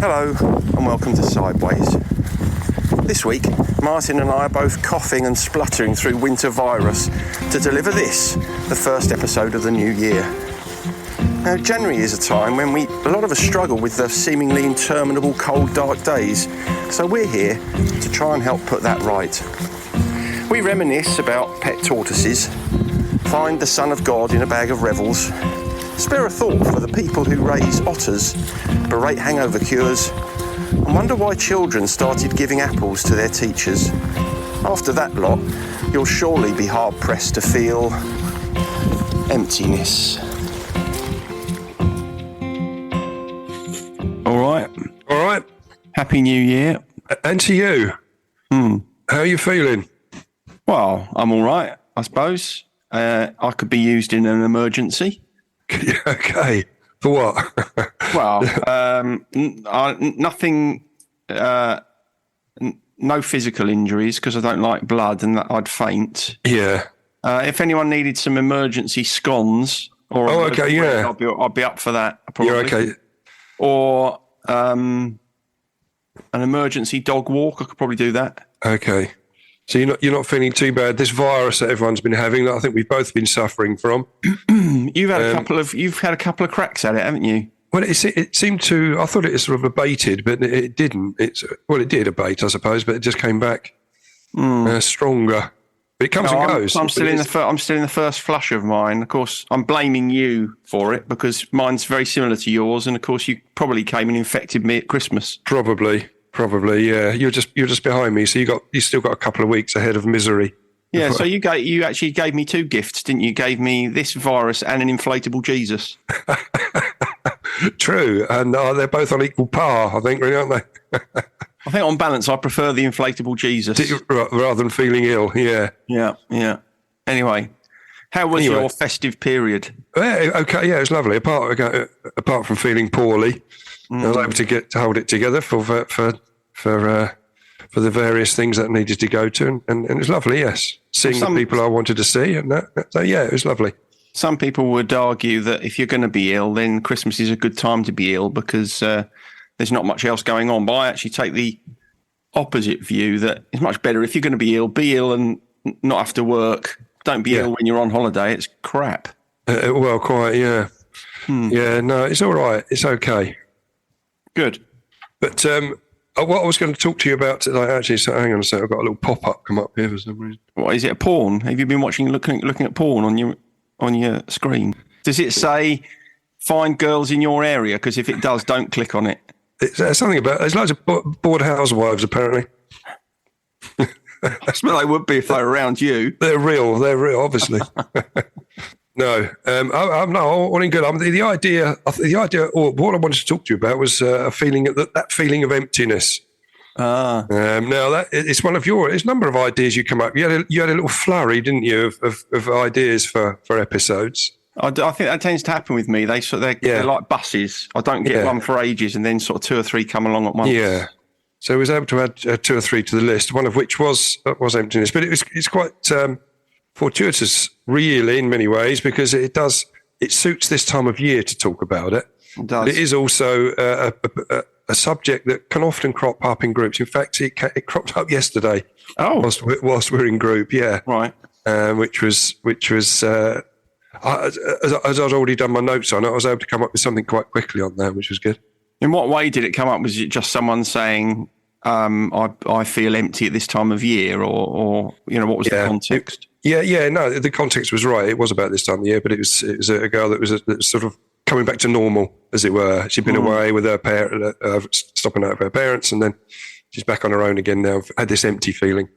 Hello and welcome to Sideways. This week, Martin and I are both coughing and spluttering through winter virus to deliver this, the first episode of the new year. Now, January is a time when a lot of us struggle with the seemingly interminable cold, dark days, so we're here to try and help put that right. We reminisce about pet tortoises, find the Son of God in a bag of revels, spare a thought for the people who raise otters, berate hangover cures, and wonder why children started giving apples to their teachers. After that lot, you'll surely be hard-pressed to feel emptiness. All right. Happy New Year. And to you. How are you feeling? Well, I'm all right, I suppose. I could be used in an emergency. Okay. For what? Well, nothing, no physical injuries because I don't like blood and I'd faint. Yeah. If anyone needed some emergency scones or I'll be up for that. Probably. You're okay. Or an emergency dog walk, I could probably do that. Okay. So you're not feeling too bad. This virus that everyone's been having, that I think we've both been suffering from. You've had a couple of cracks at it, haven't you? Well, it seemed to. I thought it sort of abated, but it didn't. It did abate, I suppose, but it just came back stronger. But it comes and goes. I'm still in the first flush of mine. Of course, I'm blaming you for it because mine's very similar to yours, and of course, you probably came and infected me at Christmas. Probably, yeah. You're just behind me, so you still got a couple of weeks ahead of misery. Yeah, so you actually gave me two gifts, didn't you? You gave me this virus and an inflatable Jesus. True, and they're both on equal par, I think, really, aren't they? I think on balance, I prefer the inflatable Jesus. Rather than feeling ill, yeah. Yeah. Anyway, how was your festive period? Okay, yeah, it was lovely. Apart from feeling poorly, I was able to hold it together for the various things that I needed to go to, and it was lovely. Yes, seeing the people I wanted to see, and that. So yeah, it was lovely. Some people would argue that if you're going to be ill, then Christmas is a good time to be ill because there's not much else going on. But I actually take the opposite view that it's much better if you're going to be ill and not have to work. Don't be ill when you're on holiday. It's crap. Well, quite, yeah. Yeah, no, it's all right. It's okay. Good. But what I was going to talk to you about today, actually, so hang on a second, I've got a little pop-up come up here for some reason. What, is it a porn? Have you been looking at porn on your screen? Does it say find girls in your area? Because if it does, don't click on it. It's something about, there's loads of bored housewives, apparently. That's what they would be if they were around you. They're real, obviously. No, I'm all in good. The idea, or what I wanted to talk to you about was a feeling that feeling of emptiness. Now it's it's a number of ideas you come up. You had a little flurry, didn't you, of ideas for episodes. I think that tends to happen with me. They're like buses. I don't get one for ages, and then sort of two or three come along at once. Yeah. So I was able to add two or three to the list. One of which was emptiness, but it's quite fortuitous, really, in many ways, because it suits this time of year to talk about it. It does. But it is also a subject that can often crop up in groups. In fact, it cropped up yesterday. Oh, whilst we're in group, yeah, right. Which was as I'd already done my notes on it, I was able to come up with something quite quickly on that, which was good. In what way did it come up? Was it just someone saying, I feel empty at this time of year, or what was the context? No, the context was right. It was about this time of year, but it was a girl that was sort of coming back to normal, as it were. She'd been away with her stopping out with her parents, and then she's back on her own again now. Had this empty feeling.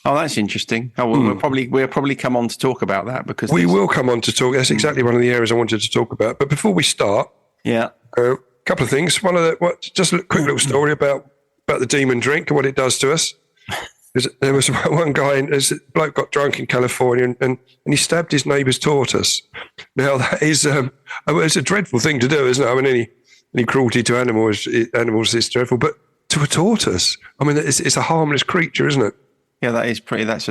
Oh, that's interesting. Oh, well, we'll probably come on to talk about that because we will come on to talk. That's exactly one of the areas I wanted to talk about. But before we start, a couple of things. Just a quick little story about the demon drink and what it does to us. There was one guy, a bloke got drunk in California and he stabbed his neighbour's tortoise. Now that is, it's a dreadful thing to do, isn't it? I mean, any cruelty to animals is dreadful, but to a tortoise, I mean, it's a harmless creature, isn't it? Yeah, that is pretty. That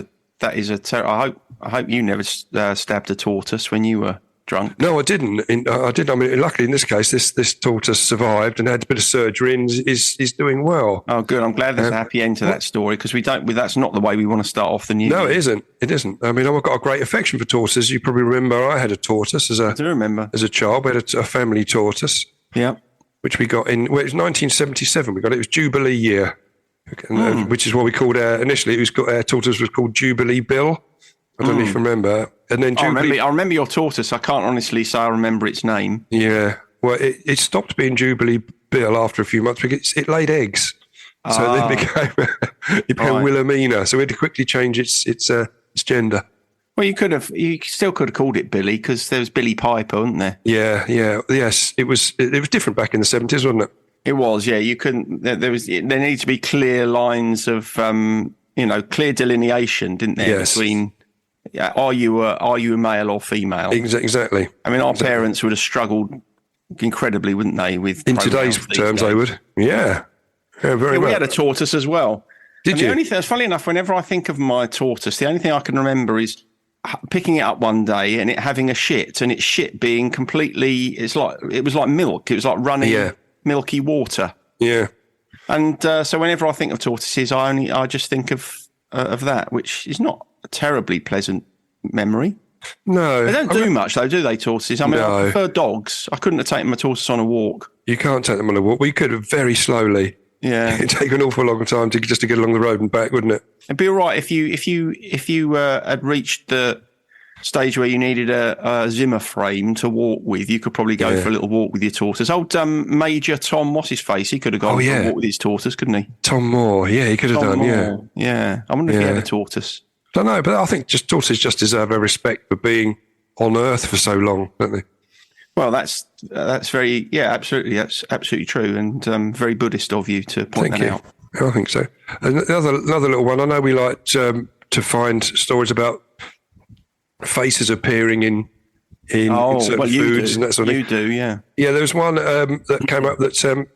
is a. I hope you never stabbed a tortoise when you were drunk? No, I didn't. I didn't. I mean, luckily in this case, this tortoise survived and had a bit of surgery and is doing well. Oh, good. I'm glad there's a happy end to that story, because that's not the way we want to start off the new year. No, it isn't. It isn't. I mean, I've got a great affection for tortoises. You probably remember I had a tortoise I do remember. as a child. We had a family tortoise. Yeah. Which we got in, well, it was 1977. We got it. It was Jubilee year, which is what we called initially. Our tortoise was called Jubilee Bill. I don't know if you remember. And then I remember your tortoise. I can't honestly say I remember its name. Yeah. Well, it stopped being Jubilee Bill after a few months because it laid eggs. So then it became Wilhelmina. So we had to quickly change its gender. Well, you still could have called it Billy, because there was Billy Piper, wasn't there? Yeah. Yes. It was different back in the 70s, wasn't it? It was, yeah. You couldn't, there needed to be clear lines of, clear delineation, didn't there? Yes. Between, are you a male or female? Exactly. I mean, our parents would have struggled incredibly, wouldn't they? In today's terms, they would. Yeah. Very much. We had a tortoise as well. Did you? The only thing, funny enough, whenever I think of my tortoise, the only thing I can remember is picking it up one day and it having a shit, and its shit being completely, it was like milk. It was like running milky water. Yeah. And so whenever I think of tortoises, I just think of that, which is not a terribly pleasant memory. No. They don't do much though, do they, tortoises? I mean, No. I prefer dogs. I couldn't have taken my tortoise on a walk. You can't take them on a walk. We could have very slowly. Yeah. It'd take an awful long time to get along the road and back, wouldn't it? It'd be all right if you had reached the stage where you needed a Zimmer frame to walk with. You could probably go for a little walk with your tortoise. Old Major Tom, what's his face? He could have gone for a walk with his tortoise, couldn't he? Tom Moore, he could have done. Moore. Yeah. I wonder if he had a tortoise. I don't know, but I think tortoises just deserve a respect for being on Earth for so long, don't they? Well, that's very, absolutely. That's absolutely true, and very Buddhist of you to point that out. I think so. Another little one. I know we like to find stories about faces appearing in certain foods and that sort of thing. You do, yeah. Yeah, there was one that came up that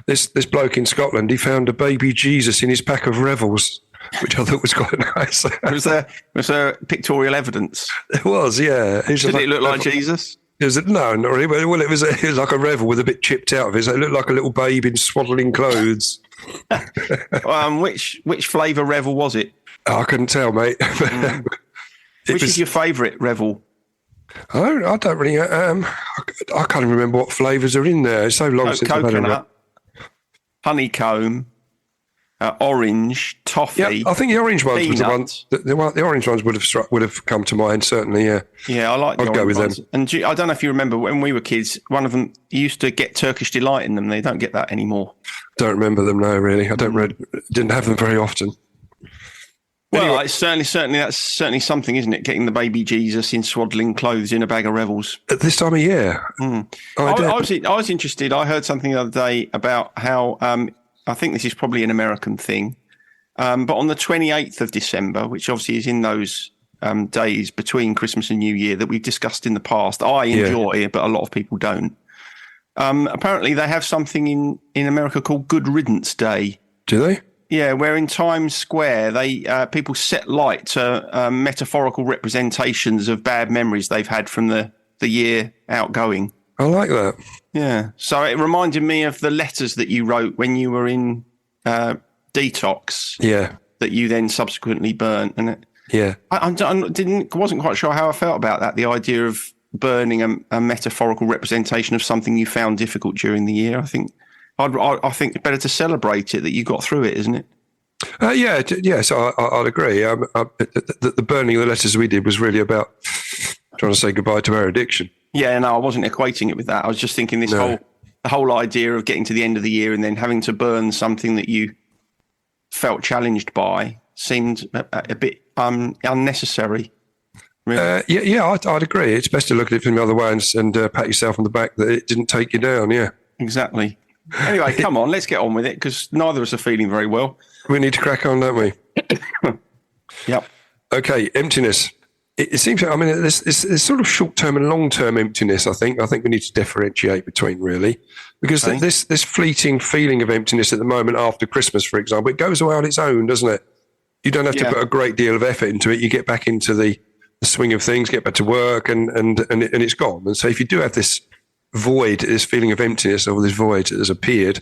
this bloke in Scotland, he found a baby Jesus in his pack of Revels, which I thought was quite nice. Was there pictorial evidence? It was, yeah. Did it look like Jesus? No, not really. Well, it was like a Revel with a bit chipped out of it. So it looked like a little babe in swaddling clothes. Which flavour Revel was it? I couldn't tell, mate. Which is your favourite Revel? I don't really. I can't even remember what flavours are in there. It's so long since I've had a coconut, honeycomb, orange, toffee. Yeah, I think the orange ones was the one. The orange ones would have come to mind, certainly. Yeah. Yeah, I like the I'd orange go with ones. them. And I don't know if you remember when we were kids, one of them used to get Turkish Delight in them. They don't get that anymore. Don't remember them, no, really. I didn't have them very often. Well, Anyway. it's that's certainly something, isn't it? Getting the baby Jesus in swaddling clothes in a bag of Revels. At this time of year. I was interested. I heard something the other day about how I think this is probably an American thing, but on the 28th of December, which obviously is in those days between Christmas and New Year that we've discussed in the past, I enjoy it, but a lot of people don't. Apparently, they have something in America called Good Riddance Day. Do they? Yeah, where in Times Square, people set light to metaphorical representations of bad memories they've had from the year outgoing. I like that. Yeah. So it reminded me of the letters that you wrote when you were in detox. Yeah. That you then subsequently burnt. And I wasn't quite sure how I felt about that. The idea of burning a metaphorical representation of something you found difficult during the year. I think it's better to celebrate it that you got through it, isn't it? Yes, I'd agree. The burning of the letters we did was really about trying to say goodbye to our addiction. Yeah, no, I wasn't equating it with that. I was just thinking the whole idea of getting to the end of the year and then having to burn something that you felt challenged by seemed a bit unnecessary. Really. I'd agree. It's best to look at it from the other way and pat yourself on the back that it didn't take you down. Yeah, exactly. Anyway, come on, let's get on with it because neither of us are feeling very well. We need to crack on, don't we? Yep. Okay, emptiness. It seems, I mean, there's sort of short-term and long-term emptiness, I think. I think we need to differentiate between, really. Because this fleeting feeling of emptiness at the moment after Christmas, for example, it goes away on its own, doesn't it? You don't have to put a great deal of effort into it. You get back into the the swing of things, get back to work, and it's gone. And so if you do have this void, this feeling of emptiness, or this void that has appeared,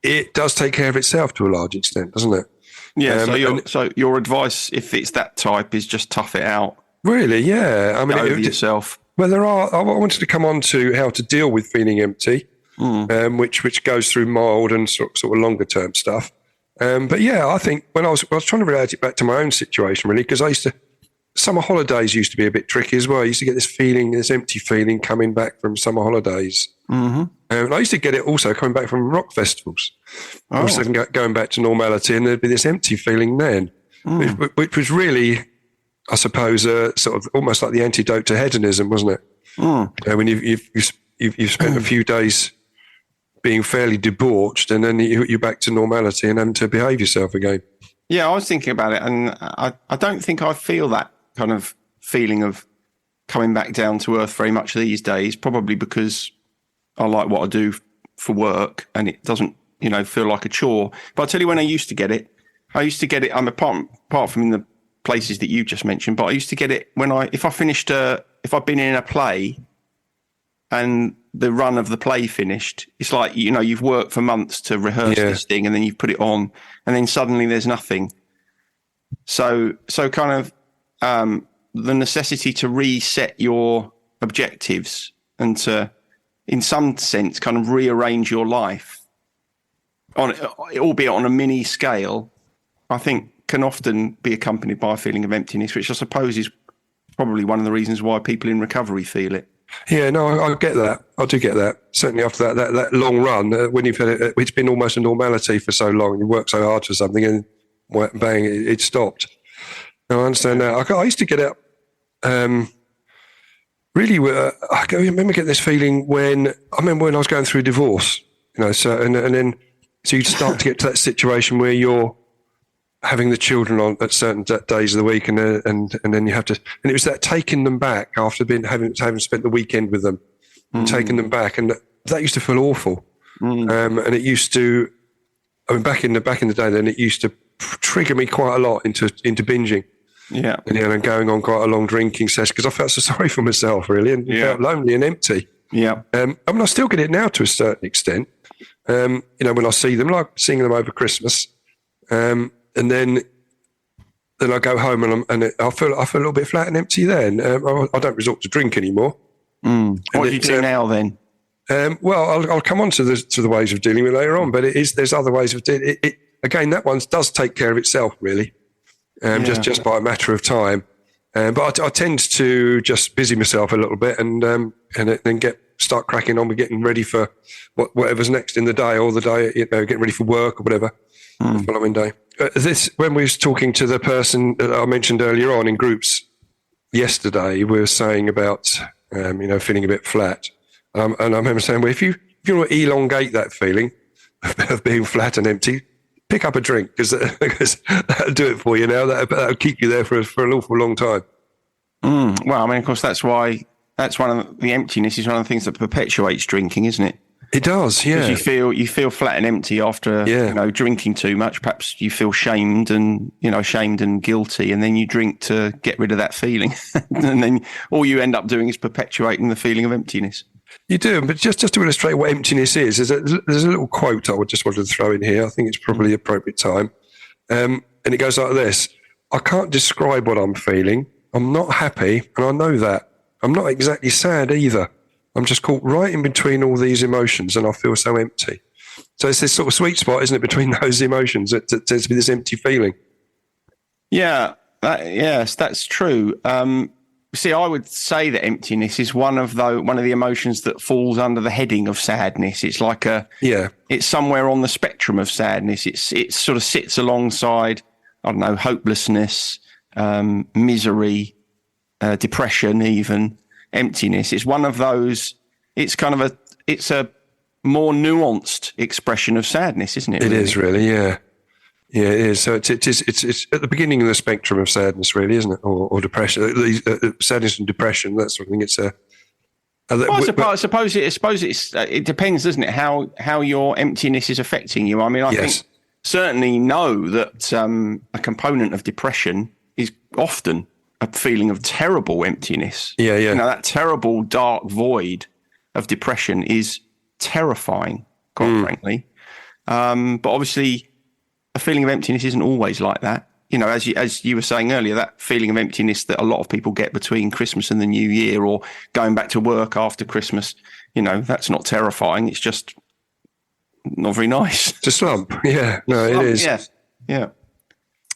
it does take care of itself to a large extent, doesn't it? Yeah. So your advice, if it's that type, is just tough it out. Really, yeah. I mean, over yourself. Well, I wanted to come on to how to deal with feeling empty, which goes through mild and sort of longer term stuff. But yeah, I think when I was trying to relate it back to my own situation, really, because summer holidays used to be a bit tricky as well. I used to get this empty feeling coming back from summer holidays. Mm-hmm. And I used to get it also coming back from rock festivals. I was going back to normality, and there'd be this empty feeling then, which was really, I suppose, sort of almost like the antidote to hedonism, wasn't it? When you've spent a few days being fairly debauched, and then you're back to normality and having to behave yourself again. Yeah, I was thinking about it, and I don't think I feel that kind of feeling of coming back down to earth very much these days, probably because I like what I do for work and it doesn't, feel like a chore. But I'll tell you when I used to get it. Apart from in the places that you just mentioned, but I used to get it if I've been in a play and the run of the play finished, it's like, you've worked for months to rehearse this thing, and then you put it on, and then suddenly there's nothing. So kind of the necessity to reset your objectives and to, in some sense, kind of rearrange your life, albeit on a mini scale, I think can often be accompanied by a feeling of emptiness, which I suppose is probably one of the reasons why people in recovery feel it. Yeah, no, I get that. I do get that. Certainly after that long run, when you've had it's been almost a normality for so long, you work so hard for something, and bang, it stopped. No, I understand that. I used to get it. Really, I remember getting this feeling when I was going through divorce. So and then you'd start to get to that situation where you're having the children on at certain days of the week, and then you have to, and it was that taking them back after having spent the weekend with them, and taking them back, and that used to feel awful. And it used to, back in the day, then it used to trigger me quite a lot into binging. Yeah, and going on quite a long drinking session because I felt so sorry for myself, really, and felt lonely and empty. Yeah, I still get it now to a certain extent. When I see them, like seeing them over Christmas. And then I go home and I feel a little bit flat and empty. Then I don't resort to drink anymore. What do you do now then? Well, I'll come on to the ways of dealing with it later on, but there's other ways of dealing. Again, that one does take care of itself, really, just by a matter of time. But I tend to just busy myself a little bit and then start cracking on with getting ready for whatever's next in the day, or the day, getting ready for work or whatever the following day. When we was talking to the person that I mentioned earlier on in groups yesterday, we were saying about feeling a bit flat, and I remember saying, well, if you want to elongate that feeling of being flat and empty, pick up a drink because that'll do it for you. Now that'll keep you there for an awful long time. Well, of course, that's why the emptiness is one of the things that perpetuates drinking, isn't it? It does, yeah. Because you feel flat and empty after drinking too much. Perhaps you feel shamed and guilty, and then you drink to get rid of that feeling, and then all you end up doing is perpetuating the feeling of emptiness. You do, but just to illustrate what emptiness is, there's a little quote I just wanted to throw in here. I think it's probably appropriate time, and it goes like this: "I can't describe what I'm feeling. I'm not happy, and I know that. I'm not exactly sad either. I'm just caught right in between all these emotions, and I feel so empty." So it's this sort of sweet spot, isn't it, between those emotions? It tends to be this empty feeling. Yeah, yes, that's true. See, I would say that emptiness is one of the emotions that falls under the heading of sadness. It's like it's somewhere on the spectrum of sadness. It sort of sits alongside, I don't know, hopelessness, misery, depression, even. Emptiness. It's one of those. It's a more nuanced expression of sadness, isn't it? Really? It is really, yeah, it is. So it's at the beginning of the spectrum of sadness, really, isn't it? Or depression. Sadness and depression, that sort of thing. It's a. I suppose it depends, doesn't it? How your emptiness is affecting you. I think certainly know that a component of depression is often a feeling of terrible emptiness. Yeah. You know, that terrible dark void of depression is terrifying, quite frankly. But obviously, a feeling of emptiness isn't always like that. You know, as you were saying earlier, that feeling of emptiness that a lot of people get between Christmas and the New Year, or going back to work after Christmas, you know, that's not terrifying. It's just not very nice. It's a slump. Yeah, no, it is. Yeah.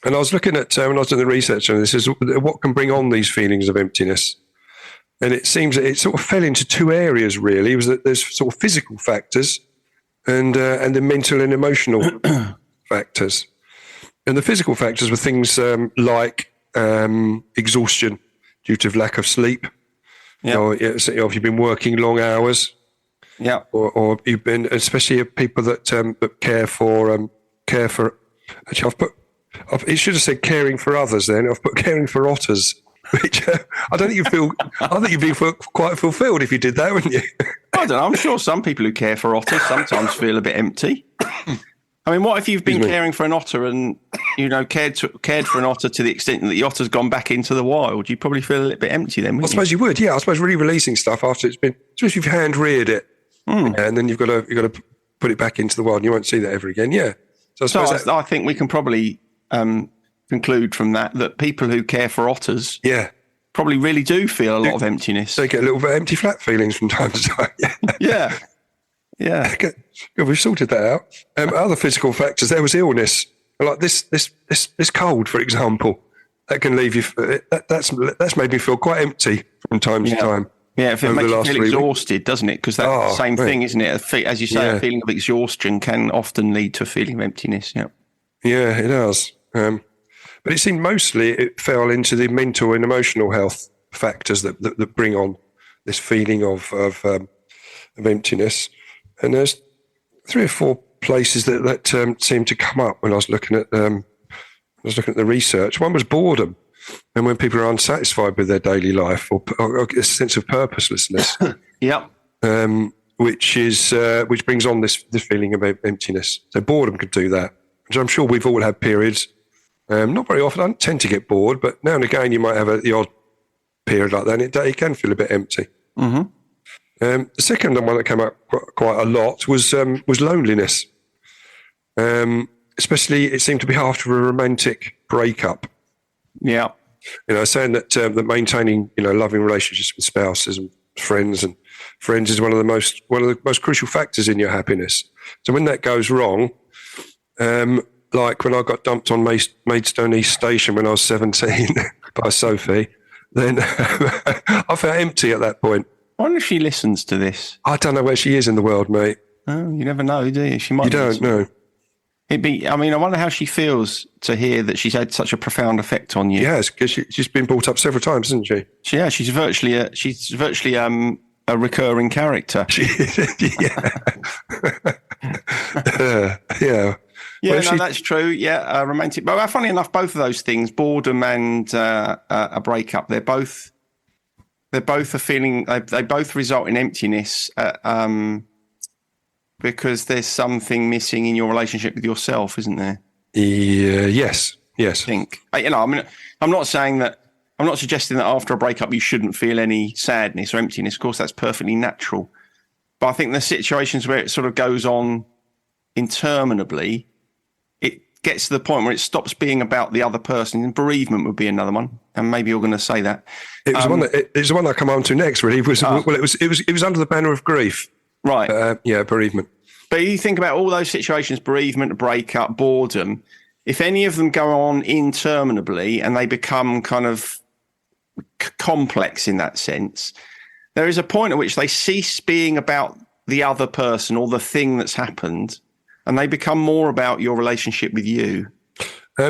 And I was looking at, when I was doing the research on this, is what can bring on these feelings of emptiness. And it seems that it sort of fell into two areas, really. It was that there's sort of physical factors and the mental and emotional factors. And the physical factors were things like exhaustion due to lack of sleep. Yeah. Or if you've been working long hours. Yeah. Or you've been, especially people that care for. Actually, it should have said caring for others. Then I've put caring for otters, which I don't think you feel. I think you'd be quite fulfilled if you did that, wouldn't you? I don't know. I'm sure some people who care for otters sometimes feel a bit empty. I mean, what if you've been caring for an otter and, you know, cared for an otter to the extent that the otter's gone back into the wild? You'd probably feel a little bit empty then, wouldn't I suppose you would, yeah. I suppose re-releasing stuff after it's been, especially if you've hand-reared it, and then you've got to put it back into the wild and you won't see that ever again, yeah. So I think we can probably conclude from that people who care for otters probably really do feel a lot of emptiness. They get a little bit empty flat feelings from time to time. Yeah. Good, we've sorted that out. Other physical factors, there was illness. Like this cold, for example, that can leave you, that's made me feel quite empty from time to time. Yeah, if it makes you feel exhausted, doesn't it? Because that's the same thing, isn't it? As you say, a feeling of exhaustion can often lead to a feeling of emptiness, Yeah, it does. But it seemed mostly it fell into the mental and emotional health factors that bring on this feeling of emptiness. And there's 3 or 4 places that seemed to come up when I was looking at the research. One was boredom, and when people are unsatisfied with their daily life or a sense of purposelessness. Which brings on this feeling of emptiness. So boredom could do that, which I'm sure we've all had periods. Not very often. I don't tend to get bored, but now and again you might have the odd period like that, and it can feel a bit empty. Mm-hmm. The second one that came up quite a lot was loneliness. Especially, it seemed to be after a romantic breakup. Yeah, you know, saying that maintaining, you know, loving relationships with spouses and friends is one of the most crucial factors in your happiness. So when that goes wrong, like when I got dumped on Maidstone East Station when I was 17 by Sophie, then I felt empty at that point. I wonder if she listens to this. I don't know where she is in the world, mate. Oh, you never know, do you? She might. You don't know. I mean, I wonder how she feels to hear that she's had such a profound effect on you. Yes, because she's been brought up several times, hasn't she? Yeah, she's virtually a recurring character. Yeah. Yeah, well, that's true. Yeah, romantic. But funny enough, both of those things, boredom and a breakup, they're both a feeling. They both result in emptiness because there's something missing in your relationship with yourself, isn't there? Yeah. Yes. I think. You know, I mean, I'm not suggesting that after a breakup you shouldn't feel any sadness or emptiness. Of course, that's perfectly natural. But I think the situations where it sort of goes on interminably, it gets to the point where it stops being about the other person. And bereavement would be another one, and maybe you're going to say that. It was the one that I come on to next. Really, it was under the banner of grief, right? Bereavement. But you think about all those situations: bereavement, breakup, boredom. If any of them go on interminably and they become kind of complex in that sense, there is a point at which they cease being about the other person or the thing that's happened, and they become more about your relationship with you.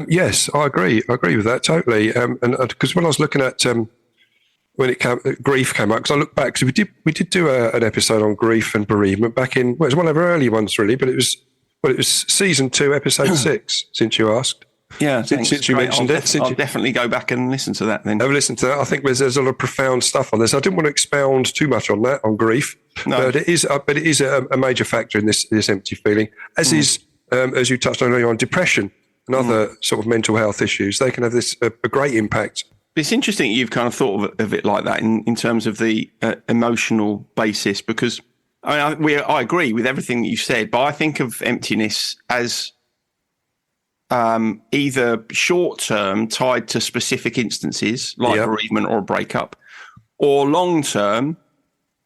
Yes, I agree. I agree with that totally. And because when I was looking at when grief came up, because I look back, because we did do an episode on grief and bereavement back in, well, it was one of our early ones really, but it was season 2, episode 6. Since you asked, yeah, since you mentioned it, I'll definitely go back and listen to that then. Have a listen to that. I think there's a lot of profound stuff on this. I didn't want to expound too much on that, on grief, but it is a major factor in this empty feeling, as is as you touched on earlier on, depression and other sort of mental health issues. They can have a great impact It's interesting you've kind of thought of it like that in terms of the emotional basis, because I agree with everything that you said, but I think of emptiness as either short-term tied to specific instances like bereavement or a breakup, or long-term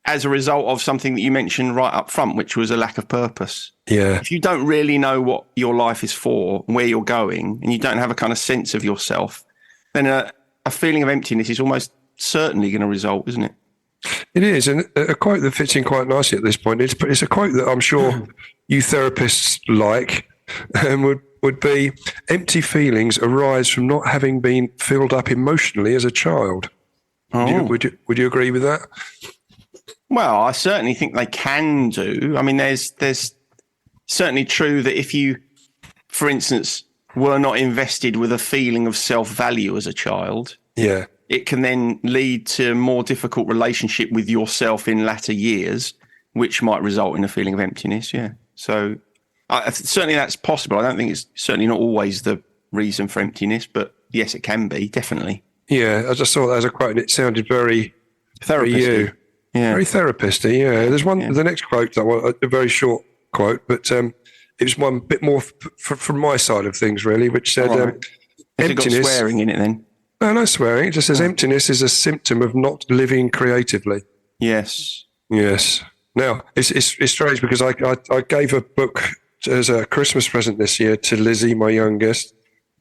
as a result of something that you mentioned right up front, which was a lack of purpose. Yeah. If you don't really know what your life is for, where you're going, and you don't have a kind of sense of yourself, then a feeling of emptiness is almost certainly going to result, isn't it? It is, and a quote that fits in quite nicely at this point. It's a quote that I'm sure you therapists like, and would be, empty feelings arise from not having been filled up emotionally as a child. Would you agree with that? Well, I certainly think they can do. I mean, there's certainly true that if you, for instance, were not invested with a feeling of self-value as a child, it can then lead to a more difficult relationship with yourself in latter years, which might result in a feeling of emptiness. Yeah. So certainly that's possible. I don't think it's certainly not always the reason for emptiness, but yes, it can be, definitely. Yeah, I just saw that as a quote and it sounded very therapist-y. Yeah. Very therapist-y, yeah. There's one, the next quote, a very short quote, but it was one bit more from my side of things, really, which said, Has it got swearing in it then? No swearing. It just says emptiness is a symptom of not living creatively. Yes. Now, it's strange because I gave a book as a Christmas present this year to Lizzie, my youngest,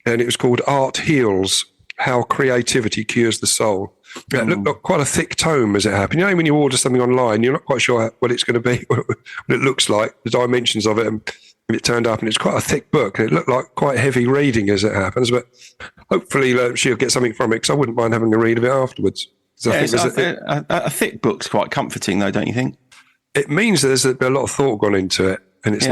and it was called Art Heals, How Creativity Cures the Soul. It looked like quite a thick tome as it happened. You know, when you order something online, you're not quite sure what it's going to be, what it looks like, the dimensions of it, and it turned up, and it's quite a thick book, and it looked like quite heavy reading as it happens, but hopefully she'll get something from it, because I wouldn't mind having a read of it afterwards. A thick book's quite comforting, though, don't you think? It means there's a lot of thought gone into it, and it's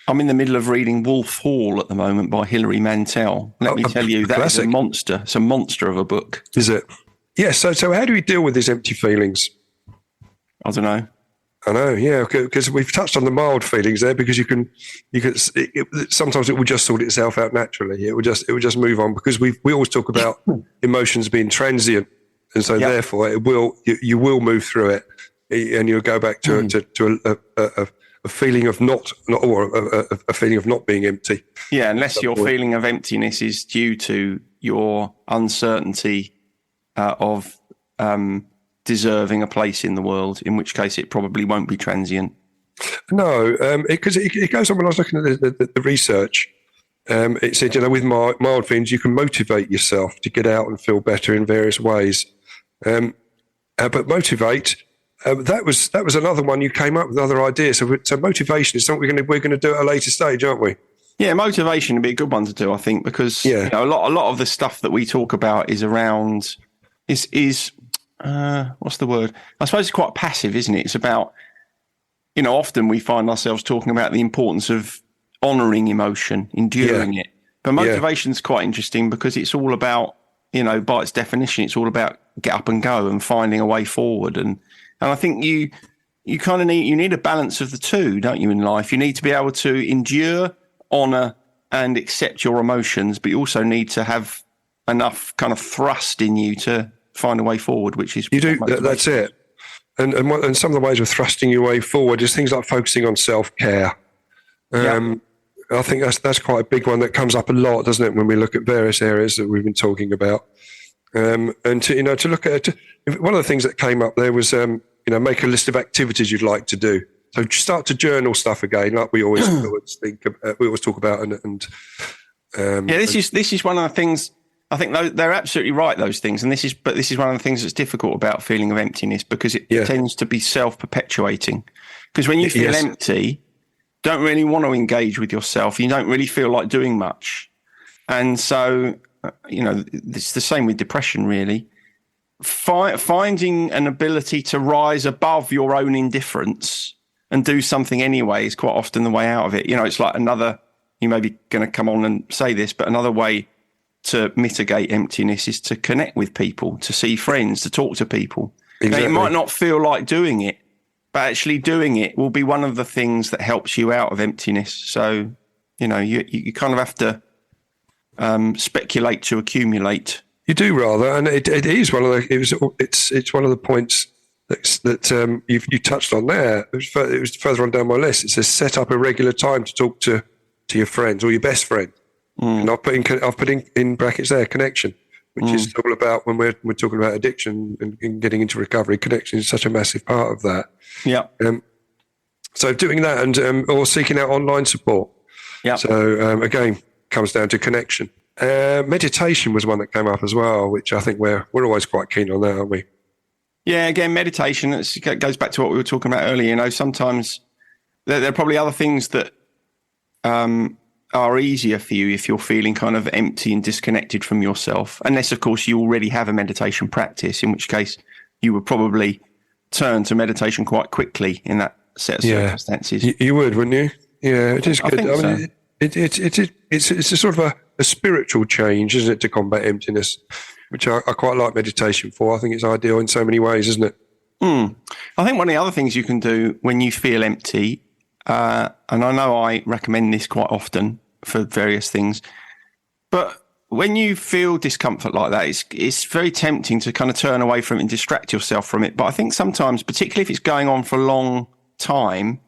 I'm in the middle of reading Wolf Hall at the moment by Hilary Mantel. Let me tell you, that is a monster. It's a monster of a book. Is it? Yeah, so how do we deal with these empty feelings? I don't know. I know, yeah, because we've touched on the mild feelings there, because sometimes it will just sort itself out naturally. It will just move on, because we always talk about emotions being transient, and so therefore you will move through it, and you'll go back to a feeling of a feeling of not being empty. Yeah, unless your feeling of emptiness is due to your uncertainty of deserving a place in the world, in which case it probably won't be transient. No, because it goes on. When I was looking at the research, it said, with mild feelings, you can motivate yourself to get out and feel better in various ways. But motivate, that was another one you came up with, another idea. So motivation is something we're going to do at a later stage, aren't we? Yeah, motivation would be a good one to do, I think, because a lot of the stuff that we talk about is around is what's the word? I suppose it's quite passive, isn't it? It's about, often we find ourselves talking about the importance of honouring emotion, enduring it. But motivation is quite interesting, because it's all about, by its definition, it's all about get up and go and finding a way forward. And I think you kind of need a balance of the two, don't you, in life? You need to be able to endure, honour and accept your emotions, but you also need to have enough kind of thrust in you to find a way forward, which is... You do, that's it. And some of the ways of thrusting your way forward is things like focusing on self-care. I think that's quite a big one that comes up a lot, doesn't it, when we look at various areas that we've been talking about. And to look at one of the things that came up there was make a list of activities you'd like to do. So start to journal stuff again, like we always we always talk about. This is one of the things. I think they're absolutely right, those things, and this is one of the things that's difficult about feeling of emptiness, because it tends to be self-perpetuating. Because when you feel empty, don't really want to engage with yourself. You don't really feel like doing much, and so it's the same with depression, really. Finding an ability to rise above your own indifference and do something anyway is quite often the way out of it. It's like you may be going to come on and say this, but another way to mitigate emptiness is to connect with people, to see friends, to talk to people. Exactly. Now, you might not feel like doing it, but actually doing it will be one of the things that helps you out of emptiness. So, you kind of have to speculate to accumulate. You do rather, and it is one of the it's one of the points that you touched on there. It was further on down my list. It says set up a regular time to talk to your friends or your best friend, and I've put in brackets there connection, which is all about when we're talking about addiction and getting into recovery. Connection is such a massive part of that. Yeah. So doing that and or seeking out online support. Yeah. So again, comes down to connection. Meditation was one that came up as well, which I think we're always quite keen on that, aren't we? Yeah, again, meditation, it goes back to what we were talking about earlier. You know, sometimes there are probably other things that are easier for you if you're feeling kind of empty and disconnected from yourself, unless, of course, you already have a meditation practice, in which case you would probably turn to meditation quite quickly in that set of circumstances. You would, wouldn't you? Yeah, it is good. I mean, it's a sort of a spiritual change, isn't it, to combat emptiness, which I quite like meditation for. I think it's ideal in so many ways, isn't it? I think one of the other things you can do when you feel empty, and I know I recommend this quite often for various things, but when you feel discomfort like that, it's very tempting to kind of turn away from it and distract yourself from it. But I think sometimes, particularly if it's going on for a long time,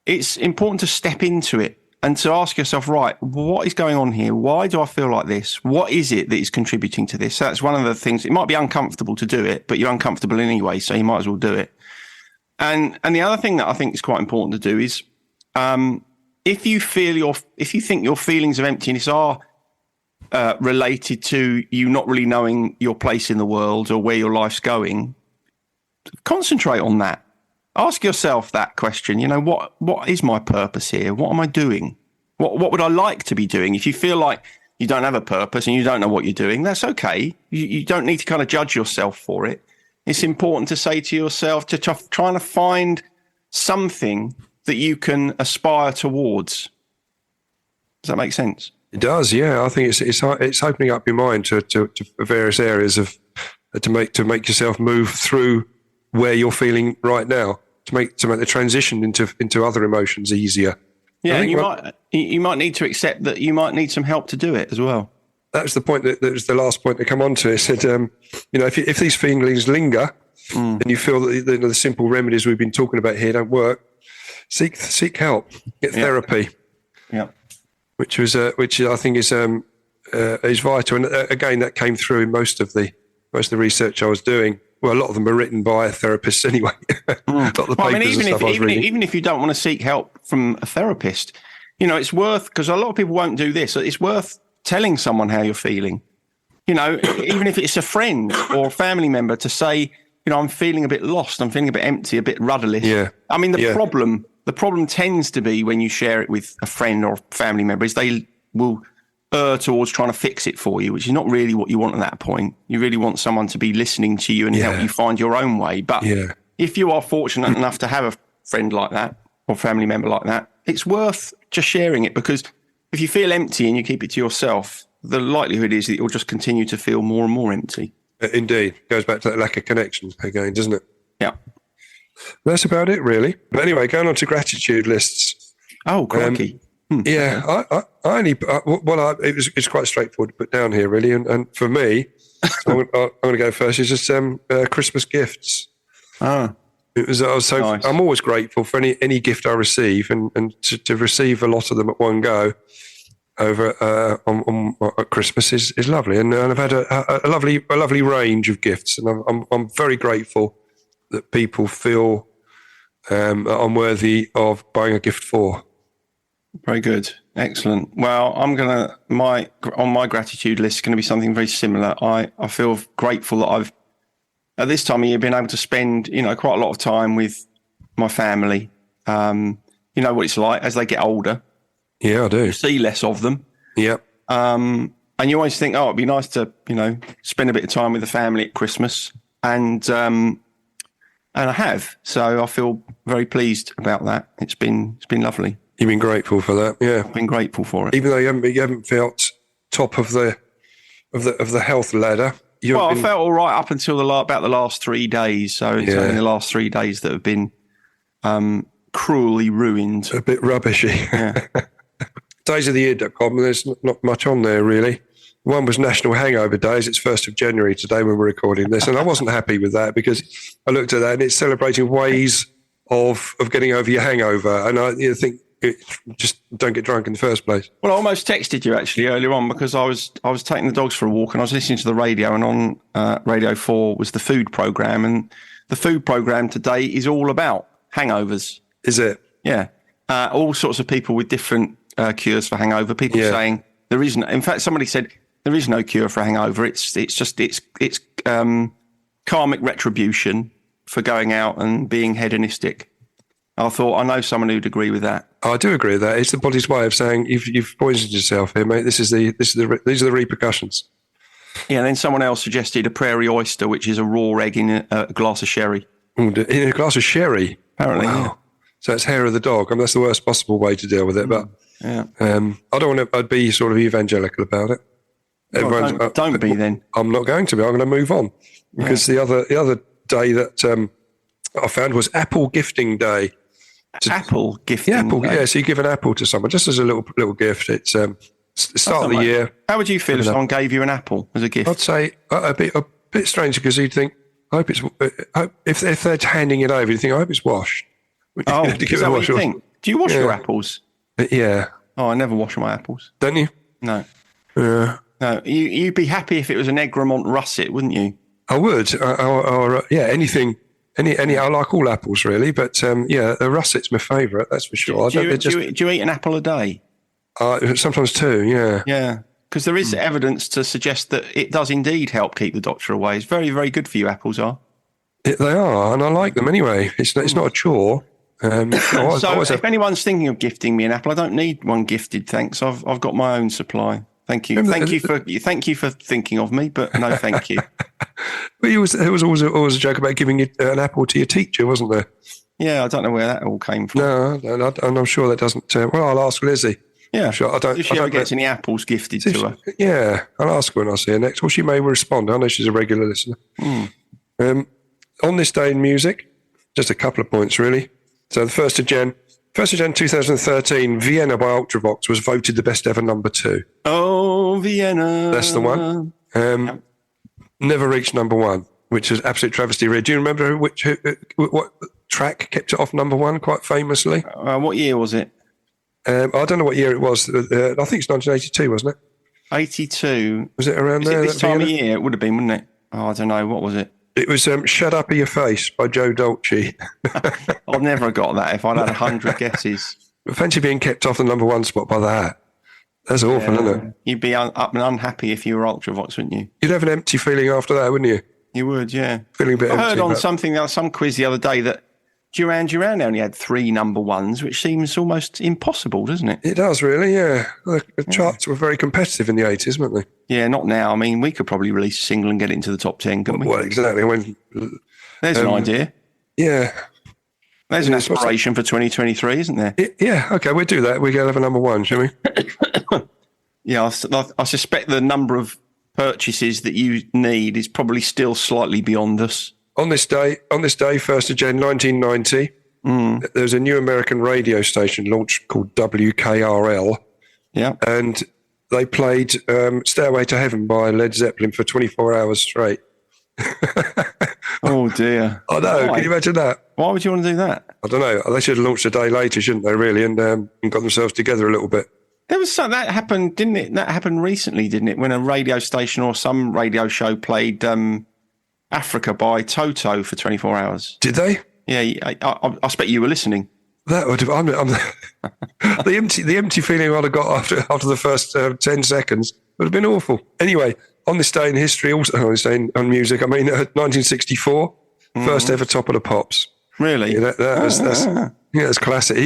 it's important to step into it and to ask yourself, right, what is going on here? Why do I feel like this? What is it that is contributing to this? So that's one of the things. It might be uncomfortable to do it, but you're uncomfortable anyway, so you might as well do it. And the other thing that I think is quite important to do is if you think your feelings of emptiness are related to you not really knowing your place in the world or where your life's going, concentrate on that. Ask yourself that question. You know, what is my purpose here? What am I doing? What would I like to be doing? If you feel like you don't have a purpose and you don't know what you're doing, that's okay. You don't need to kind of judge yourself for it. It's important to say to yourself, to trying to find something that you can aspire towards. Does that make sense? It does, yeah. I think it's opening up your mind to various areas to make yourself move through where you're feeling right now, to make the transition into other emotions easier. Yeah, and you might need to accept that you might need some help to do it as well. That was the point that was the last point to come on to. It said, if these feelings linger and you feel that the simple remedies we've been talking about here don't work, seek help, get therapy. Yeah. Which I think is vital. And again, that came through in most of the research I was doing. Well, a lot of them are written by therapists anyway. A lot of the papers and stuff I was reading. Even if you don't want to seek help from a therapist, you know, it's worth, because a lot of people won't do this. It's worth telling someone how you're feeling. You know, even if it's a friend or a family member, to say, you know, I'm feeling a bit lost. I'm feeling a bit empty, a bit rudderless. Yeah. I mean, the problem tends to be when you share it with a friend or a family member is they will err towards trying to fix it for you, which is not really what you want at that point. You really want someone to be listening to you and help you find your own way. But if you are fortunate enough to have a friend like that or family member like that, it's worth just sharing it, because if you feel empty and you keep it to yourself, the likelihood is that you'll just continue to feel more and more empty. Indeed. Goes back to that lack of connection again, doesn't it? Yeah. That's about it, really. But anyway, going on to gratitude lists. Oh, crikey. Yeah, I only, it's quite straightforward to put down here, really. And for me, so I'm going to go first, is just Christmas gifts. It was, nice. I'm always grateful for any gift I receive, and to receive a lot of them at one go over on at Christmas is lovely. And I've had a lovely range of gifts, and I'm very grateful that people feel that I'm worthy of buying a gift for. Very good. Excellent. Well, on my gratitude list is going to be something very similar. I feel grateful that I've, at this time of year, been able to spend, you know, quite a lot of time with my family. You know what it's like as they get older. Yeah, I do. You see less of them. Yep. And you always think, oh, it'd be nice to, you know, spend a bit of time with the family at Christmas. And I have. So I feel very pleased about that. It's been lovely. You've been grateful for that, yeah. I've been grateful for it. Even though you haven't felt top of the health ladder. I felt all right up until about the last 3 days. So it's only the last 3 days that have been cruelly ruined. A bit rubbishy. Yeah. Daysoftheyear.com, there's not much on there, really. One was National Hangover Days. It's 1st of January today when we're recording this. And I wasn't happy with that because I looked at that and it's celebrating ways of getting over your hangover. And I think just don't get drunk in the first place. Well, I almost texted you actually earlier on because I was taking the dogs for a walk and I was listening to the radio, and on Radio 4 was the food programme. And the food programme today is all about hangovers. Is it? Yeah. All sorts of people with different cures for hangover. People saying there isn't. In fact, somebody said there is no cure for a hangover. It's just karmic retribution for going out and being hedonistic. I thought, I know someone who'd agree with that. I do agree with that. It's the body's way of saying you've poisoned yourself here, mate. These are the repercussions. Yeah. And then someone else suggested a prairie oyster, which is a raw egg in a glass of sherry. In a glass of sherry, apparently. Wow. Yeah. So it's hair of the dog. I mean, that's the worst possible way to deal with it. But yeah, I don't want to. I'd be sort of evangelical about it. Well, don't be then. I'm not going to be. I'm going to move on because the other day that I found was Apple Gifting Day. Apple gifting. Yeah, apple. Yeah, so you give an apple to someone just as a little gift. It's the start of the year. How would you feel if someone gave you an apple as a gift? I'd say a bit strange because you'd think, I hope it's if they're handing it over, you think, I hope it's washed. Oh, is that what you think? Do you wash your apples? Yeah. Oh, I never wash my apples. Don't you? No. Yeah. No, you'd be happy if it was an Egremont russet, wouldn't you? I would. Or anything. I like all apples really, but the russet's my favourite. That's for sure. Do you eat an apple a day? Sometimes 2. Yeah. Yeah, because there is evidence to suggest that it does indeed help keep the doctor away. It's very, very good for you. Apples are. They are, and I like them anyway. It's not a chore. If anyone's thinking of gifting me an apple, I don't need one gifted. Thanks. I've got my own supply. Thank you. Thank you for thinking of me, but no, thank you. But there was always a joke about giving an apple to your teacher, wasn't there? Yeah, I don't know where that all came from. No, and I'm sure that doesn't. I'll ask Lizzie. Yeah, sure. If she ever gets any apples gifted to her. Yeah, I'll ask her when I see her next. Well, she may respond. I know she's a regular listener. On this day in music, just a couple of points really. So the 1st of Jan 2013, Vienna by Ultravox was voted the best ever number 2. Oh, Vienna. That's the one. Never reached number 1, which is absolute travesty. Do you remember what track kept it off number 1 quite famously? What year was it? I don't know what year it was. I think it's 1982, wasn't it? 82. Was it around there? This time of year, it would have been, wouldn't it? Oh, I don't know. What was it? It was Shut Up in Your Face by Joe Dolce. I'd never have got that if I'd had 100 guesses. Fancy being kept off the number 1 spot by that. That's awful, isn't it? You'd be up and unhappy if you were Ultravox, wouldn't you? You'd have an empty feeling after that, wouldn't you? You would, yeah. Feeling a bit empty. I heard on some quiz the other day that Duran Duran only had 3 number 1s, which seems almost impossible, doesn't it? It does, really, yeah. The charts were very competitive in the 80s, weren't they? Yeah, not now. I mean, we could probably release a single and get it into the top 10, couldn't we? Well, exactly. There's an idea. Yeah. There's an aspiration for 2023, isn't there? Yeah, okay, we'll do that. We'll have a number 1, shall we? Yeah, I suspect the number of purchases that you need is probably still slightly beyond us. On this day, 1st of Jan 1990, there was a new American radio station launched called WKRL. Yeah. And they played Stairway to Heaven by Led Zeppelin for 24 hours straight. Oh, dear. I know. Why? Can you imagine that? Why would you want to do that? I don't know. They should have launched a day later, shouldn't they, really, and got themselves together a little bit. There was something that happened, didn't it? That happened recently, didn't it? When a radio station or some radio show played Africa by Toto for 24 hours. Did they? Yeah, I expect you were listening. That would have. The empty feeling I'd have got after the first 10 seconds would have been awful. Anyway, on this day in history, also on this day on music, 1964, first ever Top of the Pops. Really? Yeah, that's classic.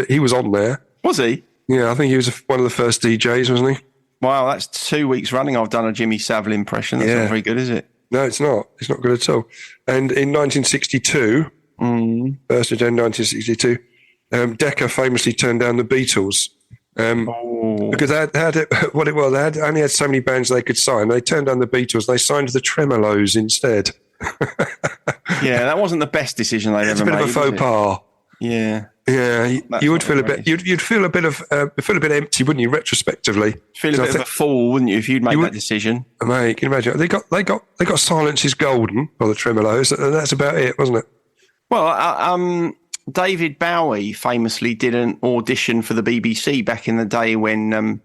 He was on there. Was he? Yeah, I think he was one of the first DJs, wasn't he? Wow, that's 2 weeks running I've done a Jimmy Savile impression. That's not very good, is it? No, it's not. It's not good at all. And in 1962, 1st of January 1962, Decca famously turned down the Beatles because they only had so many bands they could sign. They turned down the Beatles. They signed the Tremolos instead. Yeah, that wasn't the best decision they'd ever made. It's a bit of a faux pas. Yeah. Yeah, you would feel a bit. You'd feel a bit empty, wouldn't you? Retrospectively, feel a bit of a fool, wouldn't you, if you'd made that decision? Mate, can you imagine? They got Silence is Golden by the Tremolos, and that's about it, wasn't it? Well, David Bowie famously did an audition for the BBC back in the day when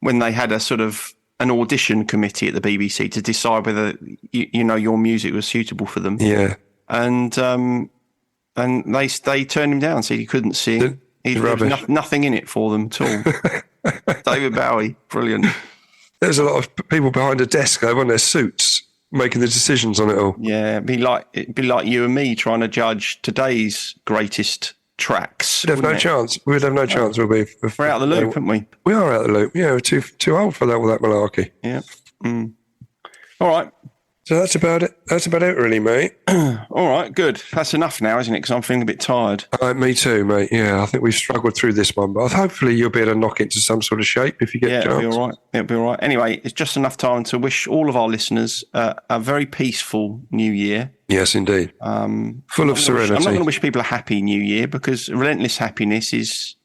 they had a sort of an audition committee at the BBC to decide whether your music was suitable for them. Yeah, and they turned him down, said he couldn't sing. There was nothing in it for them at all. David Bowie, brilliant. There's a lot of people behind a desk though, on their suits, making the decisions on it all. Yeah, it'd be like you and me trying to judge today's greatest tracks. We'd have no chance. We'd have no chance. We'll be. We're out of the loop, aren't we? We are out of the loop. Yeah, we're too old for all that malarkey. Yeah. All right. So that's about it. That's about it, really, mate. All right, good. That's enough now, isn't it? Because I'm feeling a bit tired. Me too, mate. Yeah, I think we've struggled through this one, but hopefully you'll be able to knock it into some sort of shape if you get a chance. It'll be all right. Anyway, it's just enough time to wish all of our listeners a very peaceful New Year. Yes, indeed. Full of serenity. I'm not going to wish people a happy New Year because relentless happiness is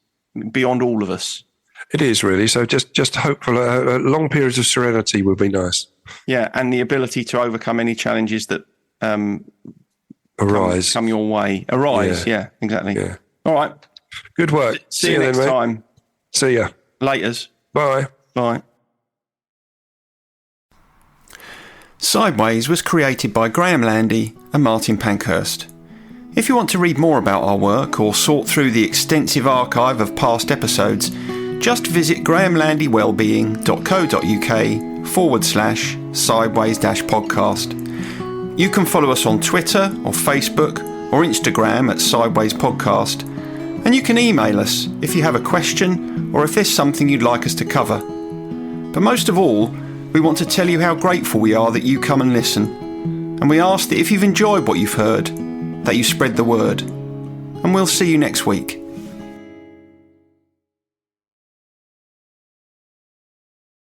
beyond all of us. It is really. So just hope for a long periods of serenity would be nice. Yeah, and the ability to overcome any challenges that arise. Come your way. Arise, yeah exactly. Yeah. All right. Good work. See you next time. See ya. Laters. Bye. Bye. Sideways was created by Graham Landy and Martin Pankhurst. If you want to read more about our work or sort through the extensive archive of past episodes, just visit grahamlandywellbeing.co.uk/sideways-podcast. You can follow us on Twitter or Facebook or Instagram at Sideways Podcast, and you can email us if you have a question or if there's something you'd like us to cover. But most of all, we want to tell you how grateful we are that you come and listen, and we ask that if you've enjoyed what you've heard, that you spread the word. And we'll see you next week.